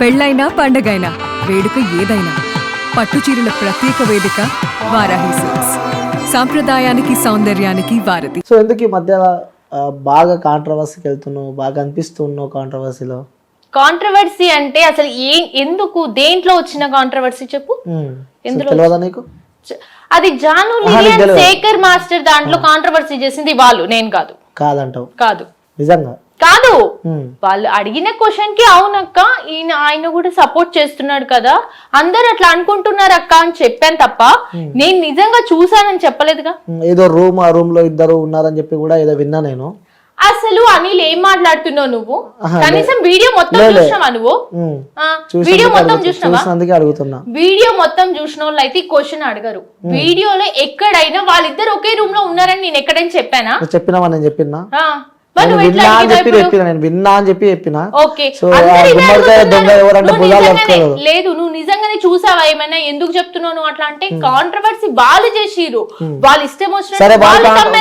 పెళ్ళైనా పండగైనా వేడుక ఏదైనా పట్టుచీరల ప్రత్యేక వేదిక వారాహి సిల్క్స్. సాంప్రదాయానికి సౌందర్యానికి వారధి. సో ఎందుకు ఈ మధ్య బాగా కాంట్రవర్సీకి వెళ్తున్నావు, బాగా అనిపిస్తున్నావు కాంట్రవర్సీలో? కాంట్రవర్సీ అంటే అసలు ఎందుకు దేంట్లో వచ్చిన కాంట్రవర్సీ చెప్పు? ఎందులో తెలియదా నీకు? అది జాను శేఖర్ మాస్టర్ దాంట్లో కాంట్రవర్సీ చేసింది వాళ్ళు, నేను కాదు. కాదంటావు? కాదు, నిజంగా కాదు. వాళ్ళు అడిగిన క్వశ్చన్ కి అవునక్క ఆయన కూడా సపోర్ట్ చేస్తున్నాడు కదా, అందరు అట్లా అనుకుంటున్నారు అక్క అని చెప్పాను తప్ప నేను నిజంగా చూసానని చెప్పలేదుగా. ఏదో ఆ రూమ్ లో ఇద్దరు ఉన్నారని చెప్పి కూడా ఏదో విన్నా నేను. అసలు అనిల్ ఏం మాట్లాడుతున్నావు నువ్వు? కనీసం వీడియో మొత్తం చూసినావా నువ్వు? వీడియో మొత్తం చూసినావా? అడుగుతున్నా. వీడియో మొత్తం చూసిన వాళ్ళు అయితే క్వశ్చన్ అడగరు. వీడియోలో ఎక్కడైనా వాళ్ళిద్దరు ఒకే రూమ్ లో ఉన్నారని నేను ఎక్కడైనా చెప్పానా? చెప్పినావా? నేను చెప్పినా విన్నా అని చెప్పి చెప్పిన. లేదు, నువ్వు నిజంగానే చూసావా ఏమైనా? ఎందుకు చెప్తున్నావు నువ్వు అట్లా అంటే? కాంట్రవర్సీ వాళ్ళు చేసిర్రు, వాళ్ళు ఇష్టం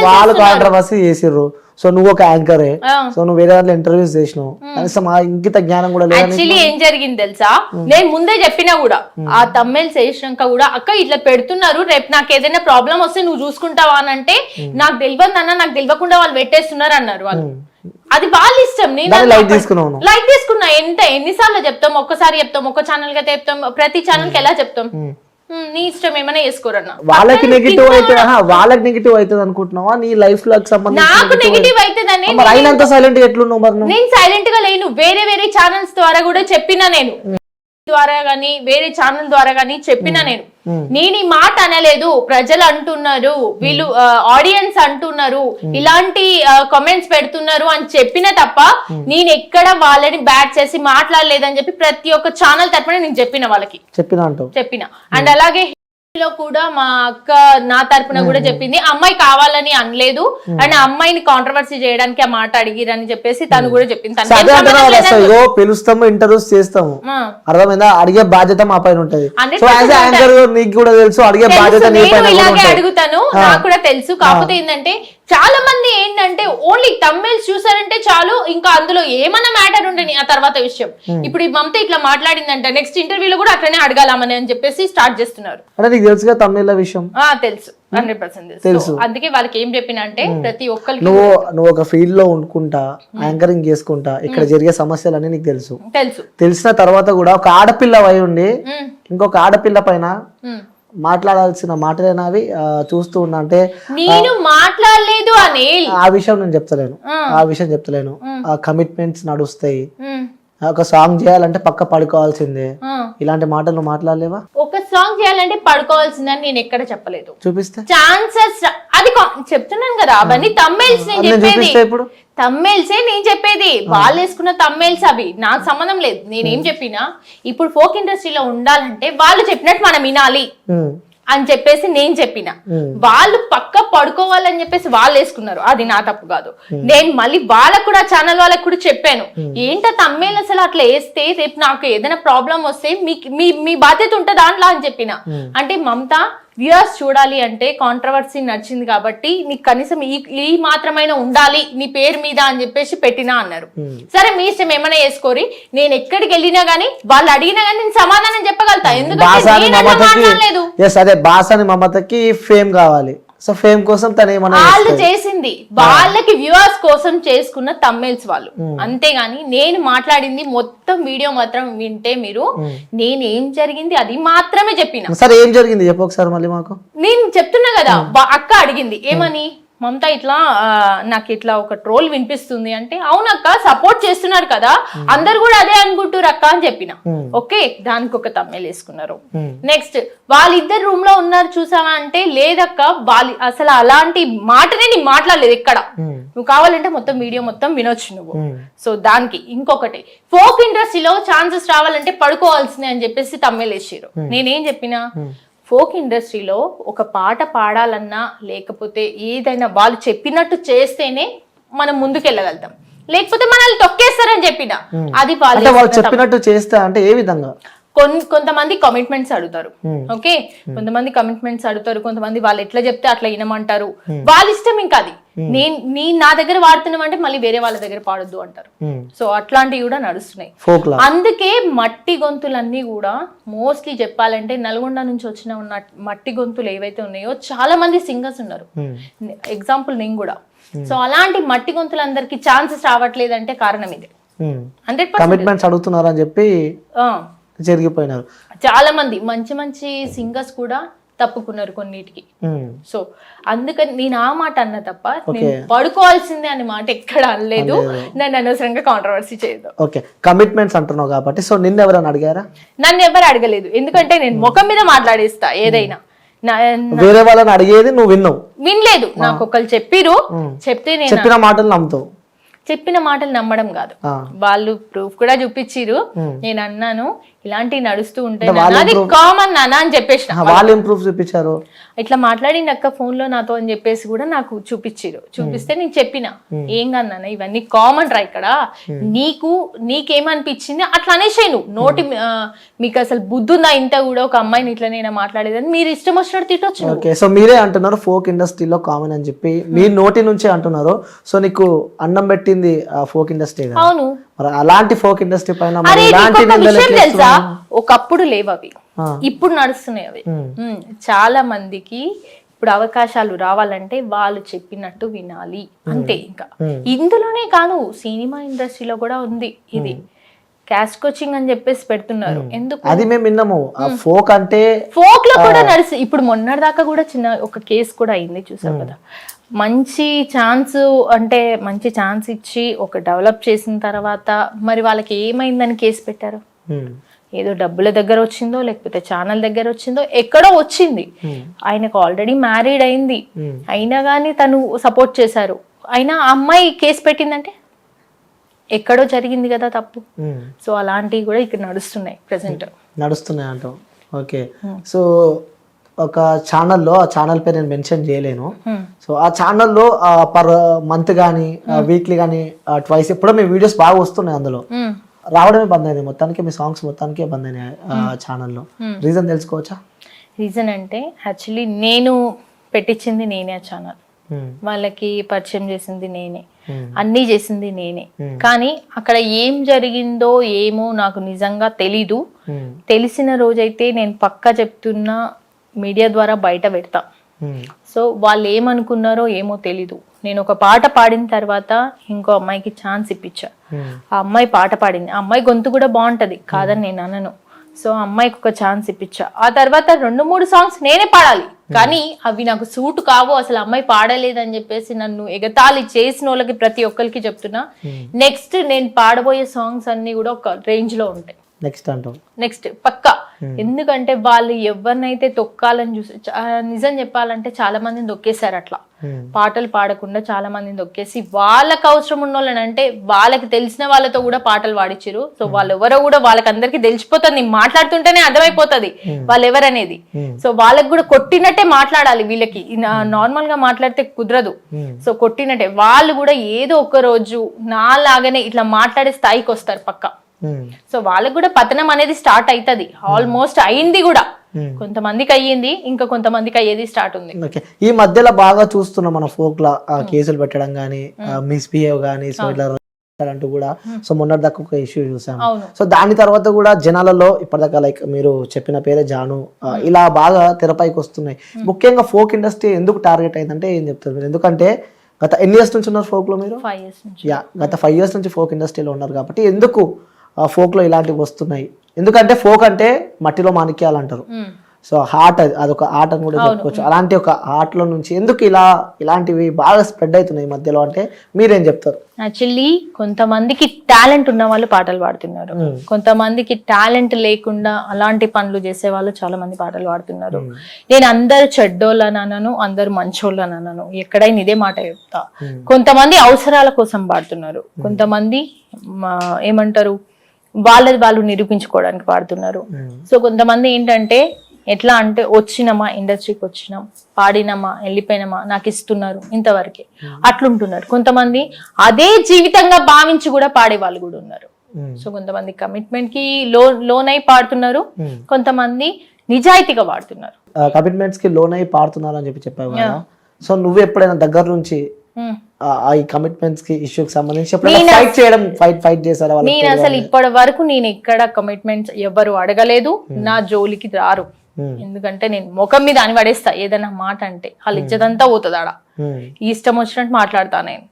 వాళ్ళు కాంట్రవర్సీ చేసిర్రు. సో నువ్వు ఒక యాంకరే, సో నువ్వు వేరే దాంట్లో ఇంటర్వ్యూస్ చేసినావు, కనీసం ఆ ఇంకిత జ్ఞానం కూడా లేదు. యాక్చువల్లీ ఏం జరిగింది తెలుసా? నేను ముందే చెప్పినా కూడా, ఆ తమ్మెల్స్ వేసినాక కూడా అక్క ఇట్లా పెడుతున్నారు, రేపు నాకు ఏదైనా ప్రాబ్లం వస్తే నువ్వు చూసుకుంటావా అని అంటే, నాకు తెలియదు అన్న, నాకు తెలియకుండా వాళ్ళు పెట్టేస్తున్నారు అన్నారు వాళ్ళు. అది వాళ్ళ ఇష్టం. నేను లైట్ తీసుకున్నా. ఎన్నిసార్లు చెప్తాం? ఒక్కసారి చెప్తాం, ఒక్క ఛానల్ కి చెప్తాం, ప్రతి ఛానల్ కి ఎలా చెప్తాం? నీ ఇష్టం, ఏమైనా చేసుకోరన్నా. వాళ్ళకి నెగిటివ్ అయితే వాళ్ళకి నెగిటివ్ అవుతుంది అనుకుంటున్నావా? నీ లైఫ్ లో నాకు నెగిటివ్ అవుతుందని అయినంత సైలెంట్ గా ఎట్లున్నావు మరి? నేను సైలెంట్ గా లేను. వేరే ఛానల్స్ ద్వారా కూడా చెప్పినా, నేను ద్వారా గానీ వేరే ఛానల్ ద్వారా గానీ చెప్పినా. నేను ఈ మాట అనలేదు, ప్రజలు అంటున్నారు, వీళ్ళు ఆడియన్స్ అంటున్నారు, ఇలాంటి కామెంట్స్ పెడుతున్నారు అని చెప్పిన తప్ప నేను ఎక్కడ వాళ్ళని బ్యాట్ చేసి మాట్లాడలేదని చెప్పి ప్రతి ఒక్క ఛానల్ తరపున నేను చెప్పిన వాళ్ళకి చెప్పిన. అండ్ అలాగే లో కూడా మా అక్క నా తరపున కూడా చెప్పింది, అమ్మాయి కావాలని అనలేదు అండ్ అమ్మాయిని కాంట్రవర్సీ చేయడానికి ఆ మాట అడిగిరని చెప్పేసి తను కూడా చెప్పింది. పిలుస్తాము, ఇంటర్వ్యూస్ చేస్తాము, అర్థమైందా? అడిగే బాధ్యత మా పైన ఉంటది. నీకు కూడా తెలుసు, అడిగే బాధ్యత ఇలాగే అడుగుతాను, నాకు కూడా తెలుసు. కాకపోతే ఏంటంటే చాలా మంది ఏంటంటే ఓన్లీ తమ్మెల్స్ చూసారంటే చాలు, ఇంకా అందులో ఏమన్నా మ్యాటర్ ఉండని ఆ తర్వాత విషయం. ఇప్పుడు ఈ మమత ఇట్లా మాట్లాడిందంట, నెక్స్ట్ ఇంటర్వ్యూలో కూడా అట్లనే అడగాలమని అని చెప్పేసి స్టార్ట్ చేస్తున్నారు. తెలుసుగా తమిళ విషయం? తెలుసు, 100% తెలుసు. అందుకే వాళ్ళకి ఏం చెప్పిన అంటే, ప్రతి ఒక్కరికి నువ్వు ఒక ఫీల్డ్ లో ఉండుకుంటా, యాంకరింగ్ చేసుకుంటా, ఇక్కడ జరిగే సమస్యలన్నీ నీకు తెలుసు. తెలిసిన తర్వాత కూడా ఒక ఆడపిల్ల అయి ఉండి ఇంకొక ఆడపిల్ల పైన మాట్లాడాల్సిన మాటలేనవి చూస్తూ ఉన్నా అంటే నేను మాట్లాడలేదు అని ఆ విషయం నేను చెప్తలేను. ఆ కమిట్మెంట్స్ నడుస్తాయి. ఒక సాంగ్ చేయాలంటే పక్క పడుకోవాల్సిందే. ఇలాంటి మాటలు మాట్లాడలేవా? ఒక సాంగ్ చేయాలంటే పడుకోవాల్సిందని నేను ఎక్కడ చెప్పలేదు. చూపిస్తే ఛాన్సెస్ అది చెప్తున్నాను కదా, అవన్నీ తమ్మెల్స్ నేను చెప్పేది. తమ్మెల్సే నేను చెప్పేది, వాళ్ళు వేసుకున్న తమ్మెల్స్ అవి నాకు సంబంధం లేదు. నేనేం చెప్పినా, ఇప్పుడు ఫోక్ ఇండస్ట్రీలో ఉండాలంటే వాళ్ళు చెప్పినట్టు మనం వినాలి అని చెప్పేసి నేను చెప్పిన. వాళ్ళు పక్క పడుకోవాలని చెప్పేసి వాళ్ళు వేసుకున్నారు, అది నా తప్పు కాదు. నేను మళ్ళీ వాళ్ళకు కూడా ఛానల్ వాళ్ళకు కూడా చెప్పాను, ఏంటో తమ్మేలు అసలు అట్లా వేస్తే రేపు నాకు ఏదైనా ప్రాబ్లం వస్తే మీ బాధ్యత ఉంటుంది దాంట్లో అని చెప్పిన. అంటే మమత, వ్యూయర్స్ చూడాలి అంటే కాంట్రవర్సీ నడిచింది కాబట్టి నీకు కనీసం ఈ మాత్రమైనా ఉండాలి నీ పేరు మీద అని చెప్పేసి పెట్టినా అన్నారు. సరే మీ ఇష్టం, ఏమైనా వేసుకోరి. నేను ఎక్కడికి వెళ్ళినా గానీ వాళ్ళు అడిగినా గానీ నేను సమాధానం చెప్పగలుగుతా, ఎందుకంటే బాసాని మమతకి ఫేమ్ కావాలి. సో ఫేమ్ కోసం తను ఏమన్నా వాళ్ళు చేసింది, వాళ్ళకి వ్యూవర్స్ కోసం చేసుకున్న తమ్మెల్స్ వాళ్ళు, అంతేగాని నేను మాట్లాడింది మొత్తం వీడియో మాత్రం వింటే మీరు నేను ఏం జరిగింది అది మాత్రమే చెప్పిన. సరే ఏం జరిగింది చెప్పు ఒకసారి మళ్ళీ మాకు. నేను చెప్తున్నా కదా, అక్క అడిగింది ఏమని, మమత ఇట్లా నాకు ఇట్లా ఒక ట్రోల్ వినిపిస్తుంది అంటే, అవునక్క సపోర్ట్ చేస్తున్నారు కదా, అందరు కూడా అదే అనుకుంటారు అక్క అని చెప్పిన. ఓకే, దానికి ఒక తమ్మెల్ వేసుకున్నారు. నెక్స్ట్ వాళ్ళిద్దరు రూమ్ లో ఉన్నారు చూసావా అంటే, లేదక్క వాళ్ళు అసలు అలాంటి మాటనే నేను మాట్లాడలేదు ఎక్కడ. నువ్వు కావాలంటే మొత్తం వీడియో మొత్తం వినొచ్చు నువ్వు. సో దానికి ఇంకొకటి, ఫోక్ ఇండస్ట్రీలో ఛాన్సెస్ రావాలంటే పడుకోవాల్సిందే అని చెప్పేసి తమ్మెల్ వేసారు. నేనేం చెప్పినా, ఫోక్ ఇండస్ట్రీలో ఒక పాట పాడాలన్నా లేకపోతే ఏదైనా వాళ్ళు చెప్పినట్టు చేస్తేనే మనం ముందుకెళ్ళగలుగుతాం, లేకపోతే మనల్ని తొక్కేస్తారని చెప్పిన. అది వాళ్ళు చెప్పినట్టు చేస్తా అంటే ఏ విధంగా? కొంతమంది కమిట్మెంట్స్ అడుగుతారు, ఓకే, కొంతమంది కమిట్మెంట్స్ అడుగుతారు, కొంతమంది వాళ్ళు ఎట్లా చెప్తే అట్లా వినమంటారు, వాళ్ళ ఇష్టం. ఇంకా అది నా దగ్గర వాడుతున్నామంటే మళ్ళీ వేరే వాళ్ళ దగ్గర పాడొద్దు అంటారు. సో అట్లాంటివి కూడా నడుస్తున్నాయి. అందుకే మట్టి గొంతులన్నీ కూడా మోస్ట్లీ చెప్పాలంటే నల్గొండ నుంచి వచ్చిన మట్టి గొంతులు ఏవైతే ఉన్నాయో చాలా మంది సింగర్స్ ఉన్నారు. ఎగ్జాంపుల్ నేను కూడా. సో అలాంటి మట్టి గొంతులందరికీ ఛాన్సెస్ రావట్లేదంటే కారణం ఇదే. 100% కమిట్మెంట్స్ అడుగుతున్నారు అని చెప్పి జరిగిపోయినారు. చాలా మంది మంచి మంచి సింగర్స్ కూడా తప్పుకున్నారు కొన్నిటికి. సో అందుకని నేను ఆ మాట అన్న తప్ప నేను పడుకోవాల్సిందే అనే మాట ఎక్కడ అనలేదు. నన్ను అనవసరంగా కాంట్రవర్సీ చేయదు. ఓకే, కమిట్మెంట్స్ అంటున్నావు కాబట్టి సో నిన్ను ఎవరైనా అడిగారా? నన్ను ఎవరు అడగలేదు, ఎందుకంటే నేను ముఖం మీద మాట్లాడేస్తా ఏదైనా. వేరే వాళ్ళని అడిగేది నువ్వు వినలేదు. నాకు ఒకళ్ళు చెప్పిరు, చెప్తే నేను చెప్పిన మాటలు నమ్ముతావు. చెప్పిన మాటలు నమ్మడం కాదు, వాళ్ళు ప్రూఫ్ కూడా చూపించిరు. నేను అన్నాను ఇలాంటివి నడుస్తూ ఉంటే అది కామన్ నానా అని చెప్పేసిన. వాళ్ళు ఏం ప్రూఫ్ చూపించారు? ఇట్లా మాట్లాడింది అక్క ఫోన్ లో నాతో అని చెప్పేసి కూడా నాకు చూపించిరు. చూపిస్తే నేను చెప్పిన ఏం కన్నా ఇవన్నీ కామన్ రా ఇక్కడ, నీకేమనిపించింది అట్లా అనేసాయి. నువ్వు మీకు అసలు బుద్ధుందా ఇంత కూడా ఒక అమ్మాయిని ఇట్లా నేను మాట్లాడేదని మీరు ఇష్టం వచ్చినట్టు తిట్టొచ్చు. ఓకే, సో మీరే అంటున్నారు ఫోక్ ఇండస్ట్రీలో కామన్ అని చెప్పి, మీ నోటి నుంచే అంటున్నారు. సో నీకు అన్నం పెట్టింది ఫోక్ ఇండస్ట్రీ. అవును, అలాంటి ఫోక్ ఇండస్ట్రీ పైన తెలుసా, ఒకప్పుడు లేవు అవి, ఇప్పుడు నడుస్తున్నాయి అవి. చాలా మందికి ఇప్పుడు అవకాశాలు రావాలంటే వాళ్ళు చెప్పినట్టు వినాలి అంతే. ఇంకా ఇందులోనే కాదు, సినిమా ఇండస్ట్రీలో కూడా ఉంది ఇది. క్యాస్ట్ కోచింగ్ అని చెప్పేసి పెడుతున్నారు. ఎందుకు? అది మేము విన్నాము. ఫోక్ అంటే ఫోక్ లో కూడా నడుస్తుంది. ఇప్పుడు మొన్నటిదాకా కూడా చిన్న ఒక కేసు కూడా అయింది, చూసారు కదా. మంచి ఛాన్స్ అంటే మంచి ఛాన్స్ ఇచ్చి ఒక డెవలప్ చేసిన తర్వాత మరి వాళ్ళకి ఏమైందని కేసు పెట్టారు. ఏదో డబ్బుల దగ్గర వచ్చిందో లేకపోతే ఛానల్ దగ్గర వచ్చిందో ఎక్కడో వచ్చింది. ఆయనకు ఆల్రెడీ మ్యారీడ్ అయింది, అయినా కానీ తను సపోర్ట్ చేశారు. అయినా ఆ అమ్మాయి కేసు పెట్టిందంటే ఎక్కడో జరిగింది కదా తప్పు. సో అలాంటివి కూడా ఇక్కడ నడుస్తున్నాయి, ప్రెసెంట్ నడుస్తున్నాయి అంటాం. ఓకే, సో ఒక ఛానల్లో, ఆ ఛానల్ పేరు నేను మెన్షన్ చేయలేను. సో ఆ ఛానల్లో పర్ మంత్ కానీ వీక్లీ కానీ ట్వైస్ ఎప్పుడో మీ వీడియోస్ బాగా వస్తున్నాయి. అందులో రావడమే బంద్ అయింది మొత్తానికి, మీ సాంగ్స్ మొత్తానికి బంద్ అయినాయి ఛానల్లో. రీజన్ తెలుసుకోవచ్చా? రీజన్ అంటే యాక్చువల్లీ నేను పెట్టించింది నేనే ఆ ఛానల్, వాళ్ళకి పరిచయం చేసింది నేనే, అన్నీ చేసింది నేనే. కానీ అక్కడ ఏం జరిగిందో ఏమో నాకు నిజంగా తెలీదు. తెలిసిన రోజైతే నేను పక్కా చెప్తున్నా మీడియా ద్వారా బయట పెడతా. సో వాళ్ళు ఏమనుకున్నారో ఏమో తెలీదు. నేను ఒక పాట పాడిన తర్వాత ఇంకో అమ్మాయికి ఛాన్స్ ఇప్పించా. ఆ అమ్మాయి పాట పాడింది, ఆ అమ్మాయి గొంతు కూడా బాగుంటది కాదని నేను అనను. సో ఆ అమ్మాయికి ఒక ఛాన్స్ ఇప్పించా. ఆ తర్వాత 2-3 సాంగ్స్ నేనే పాడాలి, కానీ అవి నాకు సూట్ కావు, అసలు అమ్మాయి పాడలేదని చెప్పేసి నన్ను ఎగతాళి చేసిన వాళ్ళకి ప్రతి ఒక్కరికి చెప్తున్నా. నెక్స్ట్ నేను పాడబోయే సాంగ్స్ అన్ని కూడా ఒక రేంజ్ లో ఉంటాయి. నెక్స్ట్ పక్కా. ఎందుకంటే వాళ్ళు ఎవరినైతే తొక్కాలని చూసి, నిజం చెప్పాలంటే చాలా మందిని తొక్కేశారు అట్లా. పాటలు పాడకుండా చాలా మందిని తొక్కేసి వాళ్ళకి అవసరం ఉన్న వాళ్ళని, అంటే వాళ్ళకి తెలిసిన వాళ్ళతో కూడా పాటలు పాడించారు. సో వాళ్ళు ఎవరో కూడా వాళ్ళకి అందరికి తెలిసిపోతుంది, మాట్లాడుతుంటేనే అర్థమైపోతుంది వాళ్ళు ఎవరనేది. సో వాళ్ళకి కూడా కొట్టినట్టే మాట్లాడాలి, వీళ్ళకి నార్మల్ గా మాట్లాడితే కుదరదు. సో కొట్టినట్టే వాళ్ళు కూడా ఏదో ఒక రోజు నాలాగానే ఇట్లా మాట్లాడే స్థాయికి వస్తారు పక్కా. సో వాళ్ళకి కూడా పతనం అనేది స్టార్ట్ అవుతుంది, ఆల్మోస్ట్ అయింది కూడా. కొంతమందికి అయ్యింది, ఇంకా కొంతమందికి అయ్యేది స్టార్ట్ ఉంది. ఈ మధ్యలో బాగా చూస్తున్నాం మన ఫోక్ లా కేసులు పెట్టడం గానీ, మిస్బిహేవ్ గానీ, సో ఇట్లా అంటూ కూడా. సో మొన్నటి దాకా ఒక ఇష్యూ చూసాం. సో దాని తర్వాత కూడా జనాలలో ఇప్పటిదాకా లైక్ మీరు చెప్పిన పేరే జాను, ఇలా బాగా తెరపైకి వస్తున్నాయి. ముఖ్యంగా ఫోక్ ఇండస్ట్రీ ఎందుకు టార్గెట్ అయిందంటే ఏం చెప్తారు మీరు? ఎందుకంటే గత ఎన్ని ఇయర్స్ నుంచి ఉన్నారు ఫోక్ లో మీరు? 5 years నుంచి. గత 5 years నుంచి ఫోక్ ఇండస్ట్రీలో ఉన్నారు కాబట్టి ఎందుకు ఫోక్ లో ఇలాంటివి వస్తున్నాయి? ఎందుకంటే ఫోక్ అంటే మట్టిలో మాణిక్యాలు అంటారు. సో హార్ట్, అదొక ఆర్ట్ అని కూడా చెప్పుకోవచ్చు. అలాంటి ఒక ఆర్ట్ లో నుంచి ఎందుకు ఇలాంటివి బాగా స్ప్రెడ్ అవుతున్నాయి మధ్యలో అంటే మీరేం చెప్తారు? యాక్చువల్లీ కొంతమందికి టాలెంట్ ఉన్న వాళ్ళు పాటలు పాడుతున్నారు, కొంతమందికి టాలెంట్ లేకుండా అలాంటి పనులు చేసే వాళ్ళు చాలా మంది పాటలు పాడుతున్నారు. నేను అందరు చెడ్డోళ్ళని అనను, అందరు మంచోళ్ళని అనను, ఎక్కడైనా ఇదే మాట చెప్తా. కొంతమంది అవసరాల కోసం పాడుతున్నారు, కొంతమంది ఏమంటారు వాళ్ళది వాళ్ళు నిరూపించుకోవడానికి పాడుతున్నారు. సో కొంతమంది ఏంటంటే ఎట్లా అంటే వచ్చినామా ఇండస్ట్రీకి వచ్చినాం, పాడినామా, వెళ్ళిపోయినామా, నాకు ఇస్తున్నారు, ఇంతవరకే అట్లుంటున్నారు. కొంతమంది అదే జీవితంగా భావించి కూడా పాడే వాళ్ళు కూడా ఉన్నారు. సో కొంతమంది కమిట్మెంట్ కి లోన్ అయి పాడుతున్నారు, కొంతమంది నిజాయితీగా వాడుతున్నారు. కమిట్మెంట్స్ కి లోన్ అయి పాడుతున్నారు అని చెప్పావు కదా, సో నువ్వు ఎప్పుడైనా దగ్గర నుంచి ఈ కమిట్మెంట్స్ కి ఇష్యూకి సంబంధించి ఫైట్ చేశారా? నేను అసలు ఇప్పటి వరకు నేను ఎక్కడ కమిట్మెంట్స్ ఎవరు అడగలేదు, నా జోలికి రారు. ఎందుకంటే నేను ముఖం మీద అని పడేస్తా ఏదైనా మాట అంటే, వాళ్ళ ఇజ్జతంతా పోతుంది ఆడ. ఇష్టం వచ్చినట్టు మాట్లాడతా నేను.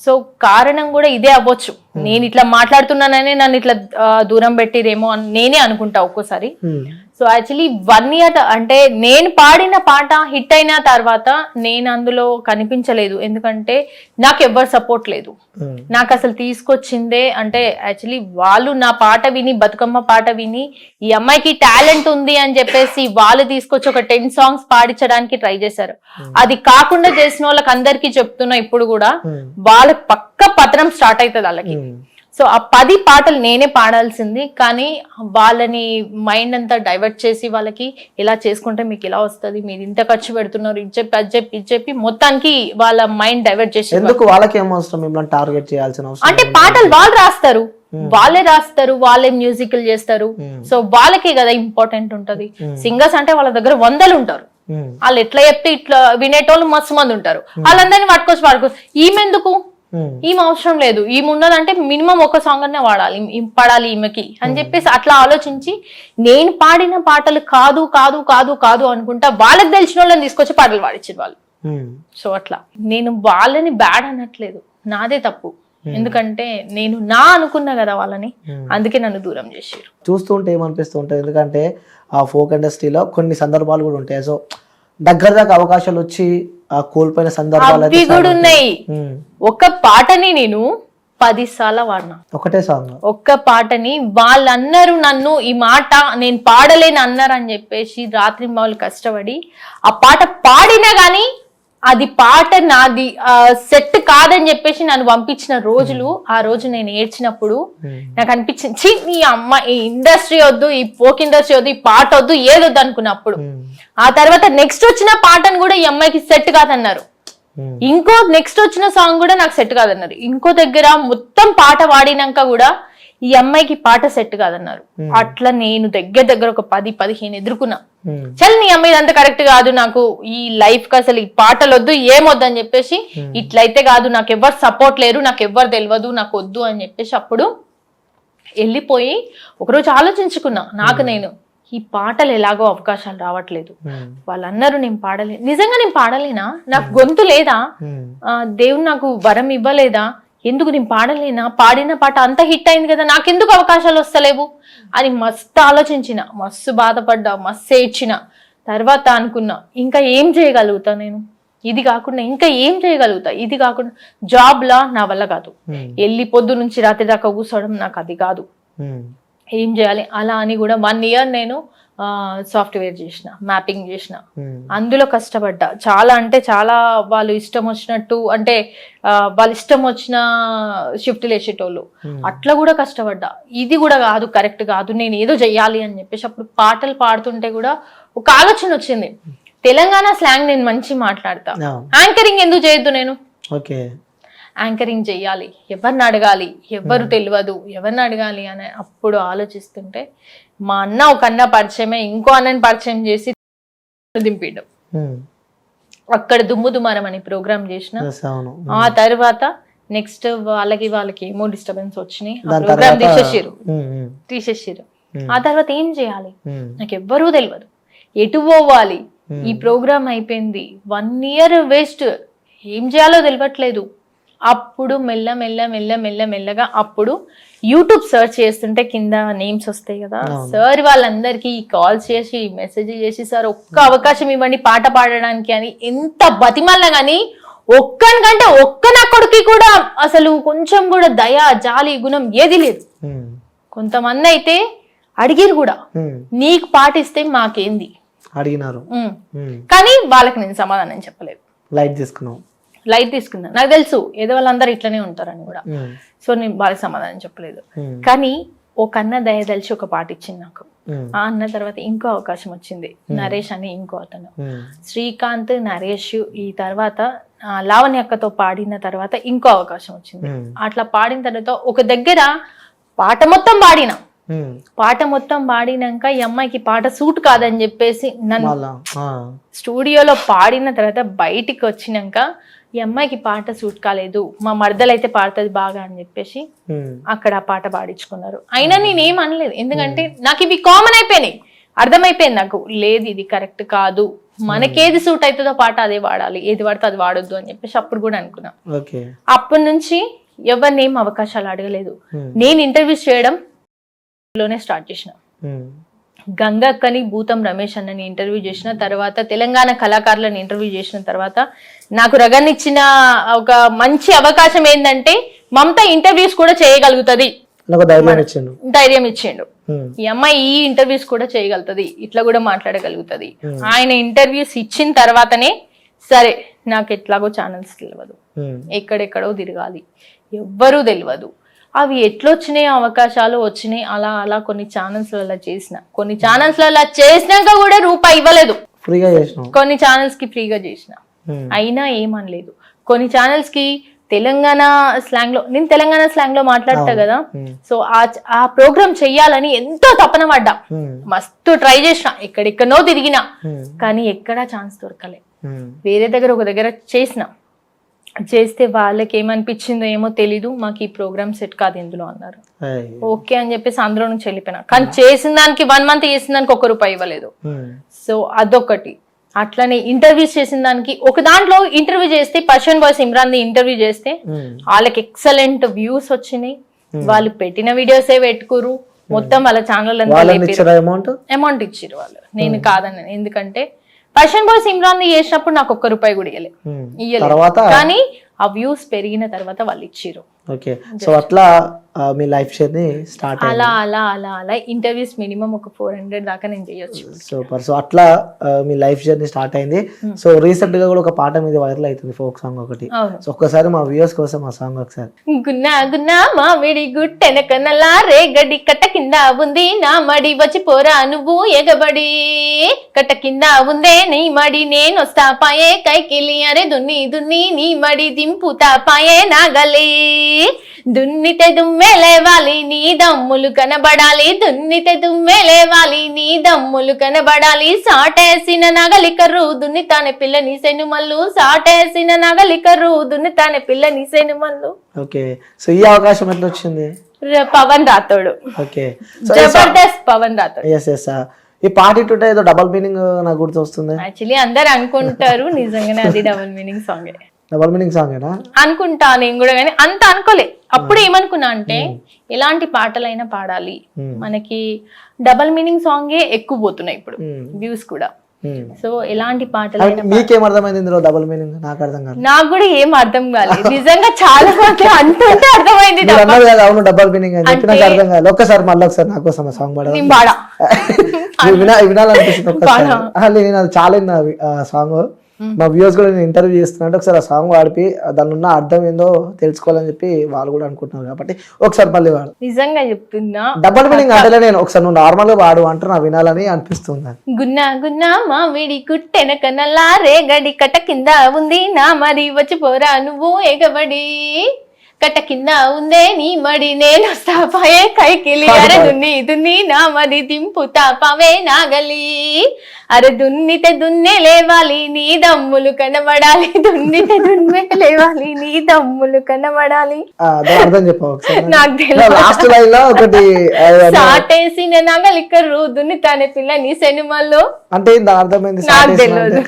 సో కారణం కూడా ఇదే అవ్వచ్చు, నేను ఇట్లా మాట్లాడుతున్నానని నన్ను ఇట్లా దూరం పెట్టిరేమో అని నేనే అనుకుంటా ఒక్కోసారి. సో యాక్చువల్లీ 1 year అంటే నేను పాడిన పాట హిట్ అయిన తర్వాత నేను అందులో కనిపించలేదు, ఎందుకంటే నాకు ఎవ్వరు సపోర్ట్ లేదు. నాకు అసలు తీసుకొచ్చిందే అంటే యాక్చువల్లీ వాళ్ళు నా పాట విని, బతుకమ్మ పాట విని ఈ అమ్మాయికి టాలెంట్ ఉంది అని చెప్పేసి వాళ్ళు తీసుకొచ్చి ఒక 10 songs పాడించడానికి ట్రై చేశారు. అది కాకుండా చేసిన వాళ్ళకి అందరికీ చెప్తున్నా ఇప్పుడు కూడా, వాళ్ళ పక్క పత్రం స్టార్ట్ అవుతుంది వాళ్ళకి. సో ఆ 10 పాటలు నేనే పాడాల్సింది, కానీ వాళ్ళని మైండ్ అంతా డైవర్ట్ చేసి వాళ్ళకి ఇలా చేసుకుంటే మీకు ఇలా వస్తుంది, మీరు ఇంత ఖర్చు పెడుతున్నారు, ఇది చెప్పి అది చెప్పి ఇది చెప్పి మొత్తానికి వాళ్ళ మైండ్ డైవర్ట్ చేసి. ఎందుకు వాళ్ళకి ఏమవసరం మిమ్మల్ని టార్గెట్ చేయాల్సిన అవసరం? అంటే పాటలు వాళ్ళు రాస్తారు, వాళ్ళే మ్యూజిక్లు చేస్తారు. సో వాళ్ళకే కదా ఇంపార్టెంట్ ఉంటది. సింగర్స్ అంటే వాళ్ళ దగ్గర 100 ఉంటారు, వాళ్ళు ఎట్లా చెప్తే ఇట్లా వినేటోళ్ళు మస్తు మంది ఉంటారు. వాళ్ళందరినీ పట్టుకోవచ్చు. ఈమెందుకు, ఈమె అవసరం లేదు, ఈమె ఉన్నదంటే మినిమం ఒక సాంగ్ అనే పాడాలి ఈమెకి అని చెప్పేసి అట్లా ఆలోచించి నేను పాడిన పాటలు కాదు కాదు కాదు కాదు అనుకుంటా వాళ్ళకి తెలిసిన వాళ్ళని తీసుకొచ్చి పాటలు పాడించారు వాళ్ళు. సో అట్లా నేను వాళ్ళని బ్యాడ్ అనట్లేదు, నాదే తప్పు. ఎందుకంటే నేను అనుకున్నా కదా వాళ్ళని, అందుకే నన్ను దూరం చేసారు. చూస్తుంటే ఏమనిపిస్తూ ఉంటుంది, ఎందుకంటే ఆ ఫోక్ ఇండస్ట్రీలో కొన్ని సందర్భాలు కూడా ఉంటాయి. సో దగ్గర దాకా అవకాశాలు వచ్చి కోల్పోయిన సందర్భాలు కూడా ఉన్నాయి. ఒక పాటని నేను 10 సార్లు వాడినా, ఒకటే సాంగ్, ఒక్క పాటని. వాళ్ళన్నారు నన్ను ఈ మాట నేను పాడలేని అన్నారు అని చెప్పేసి రాత్రి వాళ్ళు కష్టపడి ఆ పాట పాడినా గానీ అది పాట నాది సెట్ కాదని చెప్పేసి నన్ను పంపించిన రోజులు. ఆ రోజు నేను ఏడ్చినప్పుడు నాకు అనిపించింది, ఈ అమ్మ ఈ ఇండస్ట్రీ వద్దు, ఈ ఫోక్ ఇండస్ట్రీ వద్దు, ఈ పాట వద్దు, ఏదొద్దు అనుకున్నప్పుడు. ఆ తర్వాత నెక్స్ట్ వచ్చిన పాటను కూడా ఈ అమ్మాయికి సెట్ కాదన్నారు. ఇంకో నెక్స్ట్ వచ్చిన సాంగ్ కూడా నాకు సెట్ కాదన్నారు. ఇంకో దగ్గర మొత్తం పాట వాడినాక కూడా ఈ అమ్మాయికి పాట సెట్ కాదన్నారు. అట్లా నేను దగ్గర ఒక 10-15 ఎదుర్కొన్నా. చల్ నీ అమ్మాయి అంత కరెక్ట్ కాదు, నాకు ఈ లైఫ్ కి అసలు ఈ పాటలు వద్దు, ఏమొద్దు అని చెప్పేసి, ఇట్లయితే కాదు, నాకు ఎవరు సపోర్ట్ లేరు, నాకు ఎవరు తెలియదు, నాకు వద్దు అని చెప్పేసి అప్పుడు వెళ్ళిపోయి ఒకరోజు ఆలోచించుకున్నా, నాకు నేను ఈ పాటలు ఎలాగో అవకాశాలు రావట్లేదు. వాళ్ళన్నారు నేను పాడలే, నిజంగా నేను పాడలేనా, నాకు గొంతు లేదా, దేవుడు నాకు వరం ఇవ్వలేదా, ఎందుకు నేను పాడలేనా, పాడిన పాట అంత హిట్ అయింది కదా, నాకెందుకు అవకాశాలు వస్తలేవు అని మస్తు ఆలోచించిన, మస్తు బాధపడ్డా, మస్తు ఏడ్చిన. తర్వాత అనుకున్నా ఇంకా ఏం చేయగలుగుతా నేను, ఇది కాకుండా ఇంకా ఏం చేయగలుగుతా, ఇది కాకుండా జాబ్లా నా వల్ల కాదు, వెళ్ళి పొద్దు నుంచి రాత్రి దాకా కూర్చోవడం నాకు అది కాదు, ఏం చేయాలి. అలా అని కూడా 1 year నేను సాఫ్ట్వేర్ చేసిన, మ్యాపింగ్ చేసిన, అందులో కష్టపడ్డా చాలా. అంటే చాలా వాళ్ళు ఇష్టం వచ్చినట్టు, అంటే వాళ్ళు ఇష్టం వచ్చిన షిఫ్ట్లు వేసేటోళ్ళు, అట్లా కూడా కష్టపడ్డా. ఇది కూడా కాదు, కరెక్ట్ కాదు, నేను ఏదో చెయ్యాలి అని చెప్పేసి అప్పుడు పాటలు పాడుతుంటే కూడా ఒక ఆలోచన వచ్చింది, తెలంగాణ స్లాంగ్ నేను మంచి మాట్లాడతా, యాంకరింగ్ ఎందుకు చేయొద్దు నేను, యాంకరింగ్ చెయ్యాలి, ఎవరిని అడగాలి, ఎవరు తెలియదు, ఎవరిని అడగాలి అని అప్పుడు ఆలోచిస్తుంటే మా అన్న ఒక అన్న పరిచయమే ఇంకో అన్నని పరిచయం చేసి దింపిడం. అక్కడ దుమ్ము దుమారం అని ప్రోగ్రామ్ చేసిన. ఆ తర్వాత నెక్స్ట్ వాళ్ళకి ఏమో డిస్టర్బెన్స్ వచ్చినాయి, ప్రోగ్రామ్ తీసేసారు. ఆ తర్వాత ఏం చేయాలి నాకు ఎవ్వరూ తెలియదు, ఎటు పోవాలి, ఈ ప్రోగ్రామ్ అయిపోయింది, 1 year వేస్ట్, ఏం చేయాలో తెలియట్లేదు. అప్పుడు మెల్లగా అప్పుడు యూట్యూబ్ సర్చ్ చేస్తుంటే కింద నేమ్స్ వస్తాయి కదా, సార్ వాళ్ళందరికీ కాల్స్ చేసి మెసేజ్ చేసి, సార్ ఒక్క అవకాశం ఇవ్వండి పాట పాడడానికి అని ఎంత బతిమల్లా గానీ ఒక్కనికంటే ఒక్క నా కొడుకు కూడా అసలు కొంచెం కూడా దయ జాలి గుణం ఏది లేదు. కొంతమంది అయితే అడిగిరు కూడా, నీకు పాటిస్తే మాకేంది అడిగినారు, కానీ వాళ్ళకి నేను సమాధానం చెప్పలేదు, లైట్ తీసుకున్నా. నాకు తెలుసు ఏదో వాళ్ళందరూ ఇట్లనే ఉంటారని కూడా, సో నేను వాళ్ళకి సమాధానం చెప్పలేదు. కానీ ఒక అన్న దయదలిచి ఒక పాట ఇచ్చింది నాకు. ఆ అన్న తర్వాత ఇంకో అవకాశం వచ్చింది, నరేష్ అని ఇంకో అతను, శ్రీకాంత్, నరేష్, ఈ తర్వాత లావణ్య అక్కతో పాడిన తర్వాత ఇంకో అవకాశం వచ్చింది. అట్లా పాడిన తర్వాత ఒక దగ్గర పాట మొత్తం పాడినాక ఈ అమ్మాయికి పాట సూట్ కాదని చెప్పేసి నన్ను స్టూడియోలో పాడిన తర్వాత బయటికి వచ్చినాక ఈ అమ్మాయికి పాట సూట్ కాలేదు, మా మర్దలైతే పాడుతుంది బాగా అని చెప్పేసి అక్కడ ఆ పాట పాడించుకున్నారు. అయినా నేనేం అనలేదు, ఎందుకంటే నాకు ఇవి కామన్ అయిపోయినాయి, అర్థమైపోయింది నాకు. లేదు ఇది కరెక్ట్ కాదు, మనకేది సూట్ అవుతుందో పాట అదే వాడాలి, ఏది వాడితే అది వాడొద్దు అని చెప్పేసి అప్పుడు కూడా అనుకున్నా. అప్పటి నుంచి ఎవరిని ఏం అవకాశాలు అడగలేదు. నేను ఇంటర్వ్యూస్ చేయడం లోనే స్టార్ట్ చేసిన. గంగక్కని, భూతం రమేష్ అన్నని ఇంటర్వ్యూ చేసిన తర్వాత, తెలంగాణ కళాకారులను ఇంటర్వ్యూ చేసిన తర్వాత నాకు రగన్నిచ్చిన ఒక మంచి అవకాశం ఏంటంటే మమత ఇంటర్వ్యూస్ కూడా చేయగలుగుతుంది, ధైర్యం ఇచ్చిండు. ఈ అమ్మాయి ఈ ఇంటర్వ్యూస్ కూడా చేయగలుగుతుంది, ఇట్లా కూడా మాట్లాడగలుగుతుంది. ఆయన ఇంటర్వ్యూస్ ఇచ్చిన తర్వాతనే సరే నాకు ఎట్లాగో ఛానల్స్ తెలియదు, ఎక్కడెక్కడో తిరగాలి, ఎవ్వరూ తెలియదు, అవి ఎట్లొచ్చినాయి అవకాశాలు వచ్చినాయి, అలా అలా కొన్ని ఛానల్స్లలో చేసిన, కొన్ని ఛానల్స్లలో చేసినాక కూడా రూపాయి ఇవ్వలేదు, కొన్ని ఛానల్స్ కి ఫ్రీగా చేసిన, అయినా ఏమనలేదు. కొన్ని ఛానల్స్ కి తెలంగాణ స్లాంగ్ లో, నేను తెలంగాణ స్లాంగ్ లో మాట్లాడతా కదా, సో ఆ ప్రోగ్రామ్ చెయ్యాలని ఎంతో తపన పడ్డా, మస్తు ట్రై చేసిన, ఎక్కడెక్కడో తిరిగినా, కానీ ఎక్కడా ఛాన్స్ దొరకలే. వేరే దగ్గర ఒక దగ్గర చేస్తే వాళ్ళకి ఏమనిపించిందో ఏమో తెలీదు, మాకు ఈ ప్రోగ్రామ్ సెట్ కాదు ఎందులో అన్నారు. ఓకే అని చెప్పేసి అందులో నుంచి వెళ్ళిపోయినా, కానీ చేసిన దానికి 1 month చేసిన దానికి ₹1 ఇవ్వలేదు. సో అదొకటి. అట్లనే ఇంటర్వ్యూస్ చేసిన దానికి, ఒక దాంట్లో ఇంటర్వ్యూ చేస్తే Persian boys Imran the interview చేస్తే వాళ్ళకి ఎక్సలెంట్ వ్యూస్ వచ్చినాయి, వాళ్ళు పెట్టిన వీడియోసే పెట్టుకురు, మొత్తం వాళ్ళ ఛానల్ అమౌంట్ ఇచ్చిరు వాళ్ళు. నేను కాదన్నాను, ఎందుకంటే పర్షియన్ బాయ్స్ ఇమ్రాన్ చేసినప్పుడు నాకు ₹1 కూడా ఇయ్యలేదు, కానీ ఆ వ్యూస్ పెరిగిన తర్వాత వాళ్ళు ఇచ్చిరు. ఓకే, సో అట్లా మీ లైఫ్ జర్నీ స్టార్ట్ అలా అలా అలా అలా ఇంటర్వ్యూస్ మినిమం ఒక 400 దాకా నేను చేయొచ్చు. సూపర్. సో అట్లా మీ లైఫ్ జర్నీ స్టార్ట్ అయింది. సో రీసెంట్ గా కూడా ఒక పాట మీద వైరల్ అవుతుంది, ఫోక్ సాంగ్ ఒకటి. సో ఒక్కసారి మా వ్యూవర్స్ కోసం ఆ సాంగ్ ఒకసారి. గున్నా గున్నా మామిడి గుట్టెనకనలా రేగడి కట్ట కింద ఉంది నా మడి, వచ్చి పోరా నువ్వు ఎగబడి, కట్ట కింద ఉందే నీ మడి, నేను వస్తా పాయే కైకిలి, అరే దున్ని దున్ని నీ మడి దింపుతా పాయే నాగలి, దున్నితే దుమ్మే లేవాలి నీ దమ్ములు కనబడాలి, దున్నితే దుమ్మే లేవాలి నీ దమ్ములు కనబడాలి, సాటేసిన నగలికరు దున్నితానే పిల్ల నీసేను మల్లు, సాటేసిన నగలికరు దున్నితానే పిల్ల నీసేను మల్లు. ఓకే, సో ఈ అవకాశం ఎట్లా వచ్చింది? Pavan Rathod. Okay, Jabardasth Pavan Rathod. Yes yes. ఈ పాట ఇటుంటే ఏదో డబుల్ మీనింగ్ నాకు గుర్తు వస్తుంది. యాక్చువల్లీ అందరు అనుకుంటారు నిజంగానే అది double meaning song. Double meaning song అనుకుంటా నేను కూడా, కానీ అంత అనుకోలే. అప్పుడు ఏమనుకున్నా అంటే ఎలాంటి పాటలైనా పాడాలి, మనకి డబుల్ మీనింగ్ సాంగే ఎక్కువ పోతున్నాయి ఇప్పుడు వ్యూస్ కూడా. సో ఎలాంటి పాటలైనా. మీకేం అర్థమైంది ఇందులో డబుల్ మీనింగ్? నాకు అర్థం కాదు. నాకు కూడా ఏం అర్థం కాలేదు నిజంగా, చాలా మంది అంటుంటే అర్థమైంది. అవును డబుల్ మీనింగ్ అని చెప్పి నాకు అర్థం కాదు. ఒక్కసారి మళ్ళీ ఒకసారి నాకు కోసం సాంగ్ పాడా వినాలనిపిస్తుంది ఒక్కసారి. నేను అది చాలా సాంగ్, మా వ్యూవర్స్ కూడా నేను ఇంటర్వ్యూ చేస్తున్నా, ఒకసారి ఆ సాంగ్ వాడిపి దాని ఉన్న అర్థం ఏందో తెలుసుకోవాలని చెప్పి వాళ్ళు కూడా అనుకుంటున్నారు, కాబట్టి ఒకసారి మళ్ళీ వాడు. నిజంగా చెప్తున్నా, డబుల్ మీనింగ్ అంటే నేను ఒకసారి నువ్వు నార్మల్ గా వాడు అంటే నా వినాలని అనిపిస్తుంది. గున్నా గున్నా మామిడి కుట్టెనకనలా రేగడి కట్ట కింద ఉంది నా మరి, వచ్చి పోరా నువ్వు ఎగబడి, కట్ట కింద ఉందే నీ మడి, నేను వస్తా పాయే కైకిలి, అరే దున్ని దున్ని నా మడి దింపుతా పావే నాగలి, అరే దున్నితే దున్నే లేవాలి నీ దమ్ములు కనబడాలి, దున్నితే దున్నే లేవాలి నీ దమ్ములు కనబడాలి. నాకు తెలియదు. సాటేసిన నగలికరు దున్నితానే పిల్ల నీ సెనుమల్లో అంటే అర్థమైంది. నాకు తెలియదు.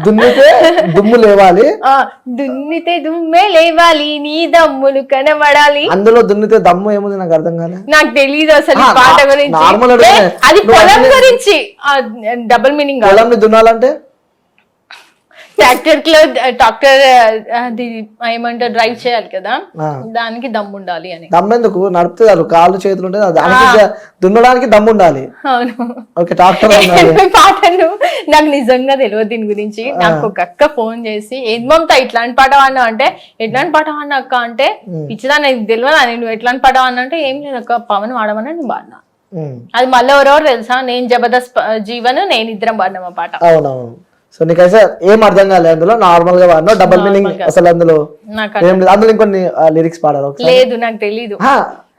దున్నితే దుమ్ము లేవాలి, దున్నితే దుమ్మే లేవాలి నీ దమ్ములు కనబడాలి. అందులో దున్నితే దమ్ము ఏముంది నాకు అర్థం కాలే. నాకు తెలీదు అసలు పాట గురించి, అది పొలం గురించి. Double meaning. పొలం దున్నాలంటే ట్రాక్టర్ అది ఏమంటారు, డ్రైవ్ చేయాలి కదా, దానికి దమ్ము ఉండాలి అని. దమ్ము ఎందుకు? నడుపుతారు, కాళ్ళు చేతులు ఉంటే దానికి దున్నడానికి దమ్ము ఉండాలి. అవును, ఓకే. ట్రాక్టర్ పాటను నాకు నిజంగా తెలియదు దీని గురించి. నాకు ఒక అక్క ఫోన్ చేసి ఏం మమతా ఇట్లాంటి పాట అన్నా అంటే, ఎట్లాంటి పాట అన్నా అక్క అంటే, పిచ్చిదా నాకు తెలియదా నువ్వు ఎట్లాంటి పాట అన్నా అంటే, ఏం లేదు అక్క పవన్ వాడమన్నా నేను పాడినా. అది మళ్ళీ ఎవరెవరు తెలుసా, నేను జబర్దస్త్ జీవన్ నేను ఇద్దరం పాడినాం ఆ పాట. అవునవును. సో నీకైతే ఏం అర్థం కాలేదు అందులో, నార్మల్ గా వాడినా, డబుల్ మీనింగ్ అసలు అందులో నాకు ఏం లేదు. అందులో ఇంకొన్ని లిరిక్స్ పాడారు ఒకసారి. లేదు, నాకు తెలీదు.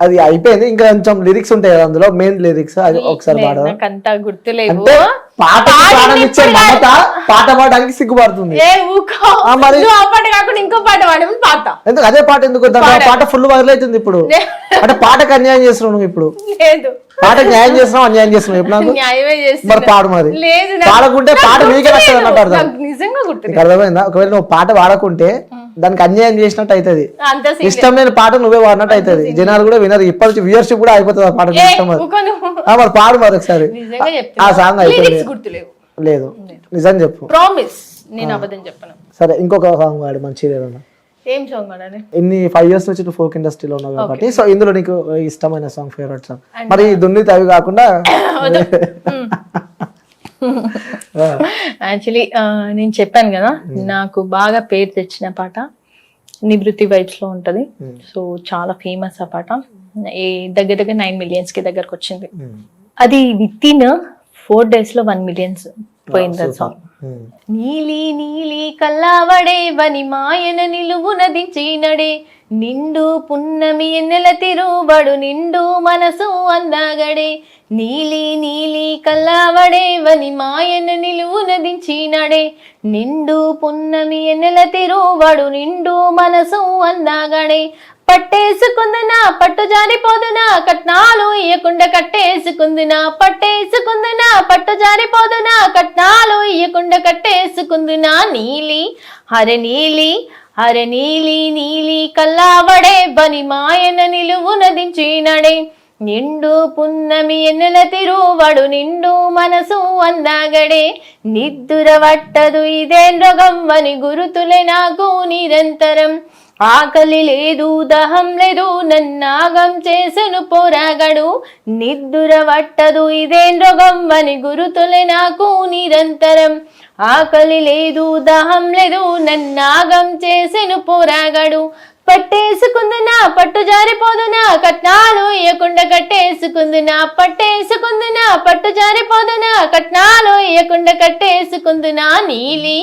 అది అయిపోయింది, ఇంకా కొంచెం లిరిక్స్ ఉంటాయి కదా అందులో, మెయిన్ లిరిక్స్ అది ఒకసారి పాడారు. నాకు అంతా గుర్తులేవు. అంటే పాట పాడనిచ్చే మమత పాట పాడడానికి సిగ్గుపడుతుంది. ఏ ఊకో, మరి నువ్వు ఆ పాట కాకుండా ఇంకో పాట పాడమని పాట. ఎందుకు అదే పాట ఎందుకు? దాని పాట ఫుల్ వైరల్ అవుతుంది ఇప్పుడు. అంటే పాటకు అన్యాయం చేస్తున్నావు నువ్వు ఇప్పుడు. లేదు, పాటకు న్యాయం చేస్తున్నావు, అన్యాయం చేస్తున్నావు ఇప్పుడు నాకు. న్యాయమే చేస్తున్నా. మరి పాడు మరి. లేదు, పాడకుంటే పాట నీకే నచ్చదు అన్నట్టు అర్థం. నాకు నిజంగా గుర్తులేదు. నీకు అర్థమైందా? ఒకవేళ నువ్వు పాట పాడకుంటే దానికి అన్యాయం చేసినట్టు అవుతుంది. అంత ఇష్టం లేని పాట నువ్వే పాడినట్టు అవుతుంది. జనాలు కూడా వినరు. ఇప్పటి వ్యూయర్షిప్ కూడా అయిపోతుంది ఆ పాట ఇష్టం. మరి పాడు మరి ఒకసారి ఆ సాంగ్ అయిపోయింది. గుర్తులేవు. లేదు నిజం చెప్పు. ప్రామిస్, నేను అబద్ధం చెప్పను. సరే ఇంకొక సాంగ్ పాడు మంచిగా. ఏం సాంగ్ పాడాలి? ఇన్ని 5 years నుంచి నువ్వు ఫోక్ ఇండస్ట్రీలో ఉన్నావు కాబట్టి, సో ఇందులో నీకు ఇష్టమైన సాంగ్, ఫేవరెట్ సాంగ్ మరి దున్నితి అవి కాకుండా. యాక్చువల్లీ నేను చెప్పాను కదా, నాకు బాగా పేరు తెచ్చిన పాట నివృత్తి వైబ్స్ లో ఉంటది. సో చాలా ఫేమస్ ఆ పాట. దగ్గర 9 millions కి దగ్గరకు వచ్చింది. అది విత్ ఇన్ 4 days లో 1 million పోయింది ఆ సాంగ్. నీలి నీలి కల్లావడే వని మాయన నిలువునదించినడే, నిండు పున్నమి ఎన్నెల తిరువడు నిండు మనసు అందగడే. నీలి నీలి కల్లావడే వని మాయన నిలువునదించినడే, నిండు పున్నమి ఎన్నెల తిరువడు నిండు మనసు అందగడే. పట్టేసుకుందునా పట్టు జారిపోదునా, కట్నాలు ఇయ్యకుండా కట్టేసుకుందునా. పట్టేసుకుందునా పట్టు జారిపోదునా, కట్నాలు ఇయ్యకుండా కట్టేసుకుందునా. నీలి హర నీలి హర నీలి నీలి కల్లావడే బని మాయన నిలువునదించినడే, నిండు పున్నమి ఎన్నెల తిరువడు నిండు మనసు అందగడే. నిద్దుర వట్టదు ఇదేం రోగం వని గురుతులే నాకు నిరంతరం, ఆకలి లేదు దహం లేదు నన్నాగం చేసెను పోరాగడు. నిద్దుర వట్టదు ఇదేం రోగం వని గురుతులే నాకు నిరంతరం, ఆకలి లేదు దహం లేదు నన్నాగం చేసెను పోరాగడు. పట్టేసుకుందునా పట్టు జారిపోదునా, కట్నాలు ఇయ్యకుండా కట్టేసుకుందునా. పట్టేసుకుందునా పట్టు జారిపోదునా, కట్నాలు ఇయ్యకుండా కట్టేసుకుందునా. నీలి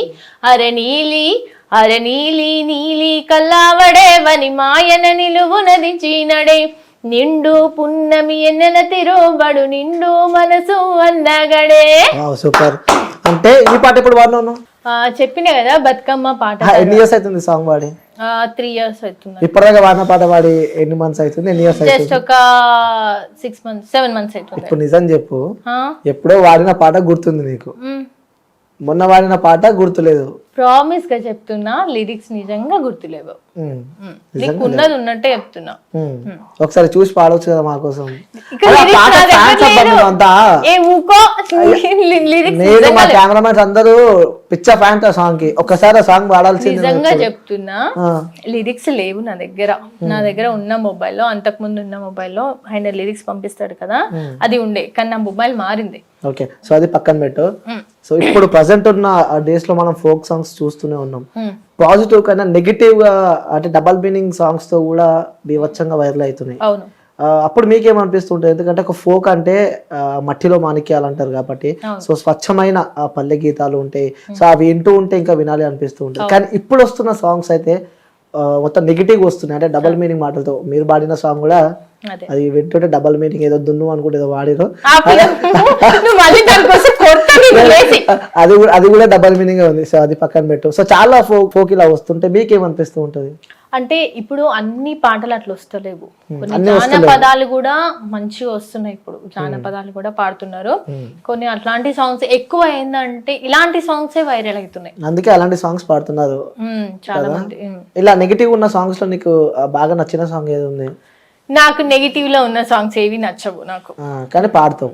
అర నీలి అర నీలి నీలి కల్లావడే వని మాయన నిలువునదించినడే, నిండు పున్నమి ఎన్నెల తిరువడు నిండు మనసు అందగడే. సూపర్. అంటే ఈ పాట ఇప్పుడు పాడినావు? చెప్పిన కదా బతుకమ్మ పాట. ఎన్ని ఇయర్స్ అవుతుంది సాంగ్ పాడి? 3 years అవుతుంది. ఇప్పటిదాకా వాడిన పాట పాడి ఎన్ని మంత్స్ అవుతుంది? ఎన్ని ఇయర్స్ అవుతుంది? జస్ట్ ఒక 6 months 7 months అవుతుంది. ఇప్పుడు నిజం చెప్పు, ఎప్పుడో వాడిన పాట గుర్తుంది నీకు, మొన్న వాడిన పాట గుర్తులేదు? ప్రామిస్ గా చెప్తున్నా, లిరిక్స్ నిజంగా గుర్తులేవు. నీకు ఉన్నది ఉన్నట్టే చెప్తున్నా. ఒకసారి చూసి పాడవచ్చు కదా మా కోసం. నేను మా కెమెరామెన్స్ అందరూ పిచ్చ ఫ్యాన్ ఆ సాంగ్ కి. ఒక్కసారి ఆ సాంగ్ పాడాల్సింది. నిజంగా చెప్తున్నా, లిరిక్స్ లేవు నా దగ్గర. నా దగ్గర ఉన్న మొబైల్లో, అంతకు ముందు ఉన్న మొబైల్లో ఆయన లిరిక్స్ పంపిస్తాడు కదా, అది ఉండే. కానీ నా మొబైల్ మారింది. ఓకే, సో అది పక్కన పెట్టు. సో ఇప్పుడు ప్రజెంట్ ఉన్న డేస్ లో మనం ఫోక్ సాంగ్స్ చూస్తూనే ఉన్నాం. పాజిటివ్ కన్నా నెగిటివ్ గా, అంటే డబల్ మీనింగ్ సాంగ్స్ తో కూడా బీభత్సంగా వైరల్ అవుతున్నాయి. అవును. అప్పుడు మీకేమనిపిస్తుంటుంది? ఎందుకంటే ఒక ఫోక్ అంటే మట్టిలో మాణిక్యాలు అంటారు కాబట్టి, సో స్వచ్ఛమైన పల్లె గీతాలు ఉంటాయి. సో అవి వింటూ ఉంటే ఇంకా వినాలి అనిపిస్తూ ఉంటుంది. కానీ ఇప్పుడు వస్తున్న సాంగ్స్ అయితే మొత్తం నెగిటివ్ వస్తున్నాయి. అంటే డబల్ మీనింగ్ మాటలతో. మీరు పాడిన సాంగ్ కూడా అది వింటుంటే డబల్ మీనింగ్, ఏదో దున్ను అనుకుంటే ఏదో వాడిరు, అది కూడా డబల్ మీనింగ్ ఉంది. సో అది పక్కన పెట్టు. సో చాలా ఫోక్ ఇలా వస్తుంటే మీకేమనిపిస్తూ ఉంటది? అంటే ఇప్పుడు అన్ని పాటలు అట్లా వస్తలేవు. కొన్ని జానపదాలు కూడా మంచిగా వస్తున్నాయి. ఇప్పుడు జానపదాలు కూడా పాడుతున్నారు. కొన్ని అట్లాంటి సాంగ్స్ ఎక్కువ ఏంటంటే ఇలాంటి సాంగ్స్ వైరల్ అవుతున్నాయి. అందుకే అలాంటి సాంగ్స్ పాడుతున్నారు చాలా మంది. ఇలా నెగిటివ్ ఉన్న సాంగ్స్ లో నీకు బాగా నచ్చిన సాంగ్ ఏది ఉంది? నాకు నెగిటివ్ లో ఉన్న సాంగ్స్ ఏవి నచ్చవు నాకు. కానీ పాడతా.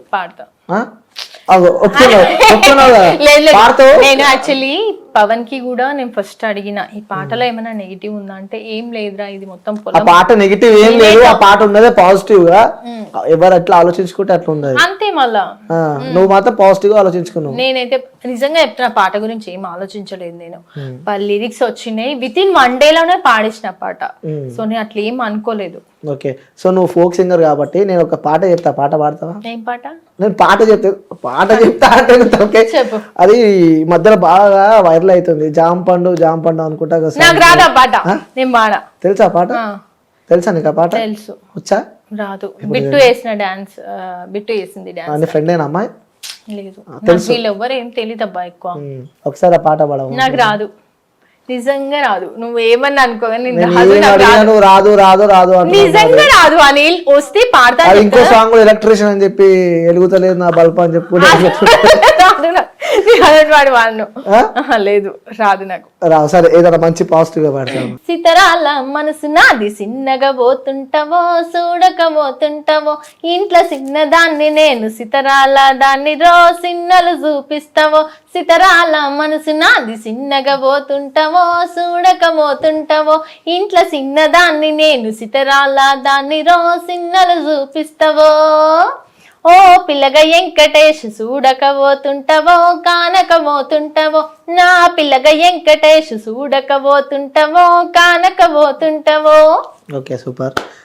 నేను యాక్చువల్లీ పవన్ కి కూడా నేను ఫస్ట్ అడిగిన, ఈ పాటలో ఏమైనా నెగిటివ్ ఉందా అంటే, ఏం లేదురా ఇది మొత్తం పాట నెగిటివ్ ఏం లేదు, ఆ పాట ఉన్నదే పాజిటివ్ గా. ఎవరు ఎట్లా ఆలోచించుకుంటే అట్లా ఉన్నది అంతే. మళ్ళా నువ్వు మాత్రం పాజిటివ్ గా ఆలోచించుకున్నావు. నేనైతే నిజంగా చెప్తున్నా, పాట గురించి ఏం ఆలోచించలేదు నేను. లిరిక్స్ వచ్చినాయి, విత్ ఇన్ 1 day లోనే పాడేసిన పాట. సో నేను అట్లా ఏం అనుకోలేదు. ఓకే, సో నువ్వు ఫోక్ సింగర్ కాబట్టి నేను ఒక పాట చెప్తా, పాట పాడతావా? ఏం పాట? నేను పాట చెప్తా అంటే ఓకే, చెప్పు. అది ఈ మధ్యలో బాగా వైరల్ అవుతుంది, జామ పండు అనుకుంటా కదా. నాకు రాదా పాట? నేను పాడా. తెలుసా పాట? తెలుసా నీకు ఆ పాట? తెలుసు. వచ్చా? రాదు. బిట్టు వేసిన డాన్స్, బిట్టు వేసింది డాన్స్. నీ ఫ్రెండ్ ఏనా అమ్మాయి? లేదు, వీళ్ళు ఎవ్వరు ఏం తెలియదు అబ్బా ఎక్కువ. ఒకసారి ఆ పాట పాడవు. నాకు రాదు, నిజంగా రాదు. నువ్వు ఏమన్నా అనుకో, రాదు నిజంగా రాదు. అనిల్ వస్తే పాడతా. ఇంకో సాంగ్ ఎలక్ట్రీషియన్ అని చెప్పి వెలుగుతలేదు నా బల్బ్ అని చెప్పి లేదు, రాదు నాకు. రావు. సరే, ఏదైనా మంచి పాజిటివ్ గా పాడతాను. సితరాల మనసు నాది, సిన్నగా పోతుంటావో చూడకపోతుంటావో, ఇంట్లో చిన్నదాన్ని నేను, సితరాల దాన్ని సిన్నలు చూపిస్తావో. సితరాల మనసు నాది, సిన్నగా పోతుంటావో చూడకపోతుంటావో, ఇంట్లో చిన్నదాన్ని నేను, సితరాల దాన్ని సిన్నలు చూపిస్తావో. ఓ పిల్లగా వెంకటేష్ చూడకపోతుంటావో కానకపోతుంటావో, నా పిల్లగా వెంకటేష్ చూడకపోతుంటావో కానకపోతుంటావో. Okay, super.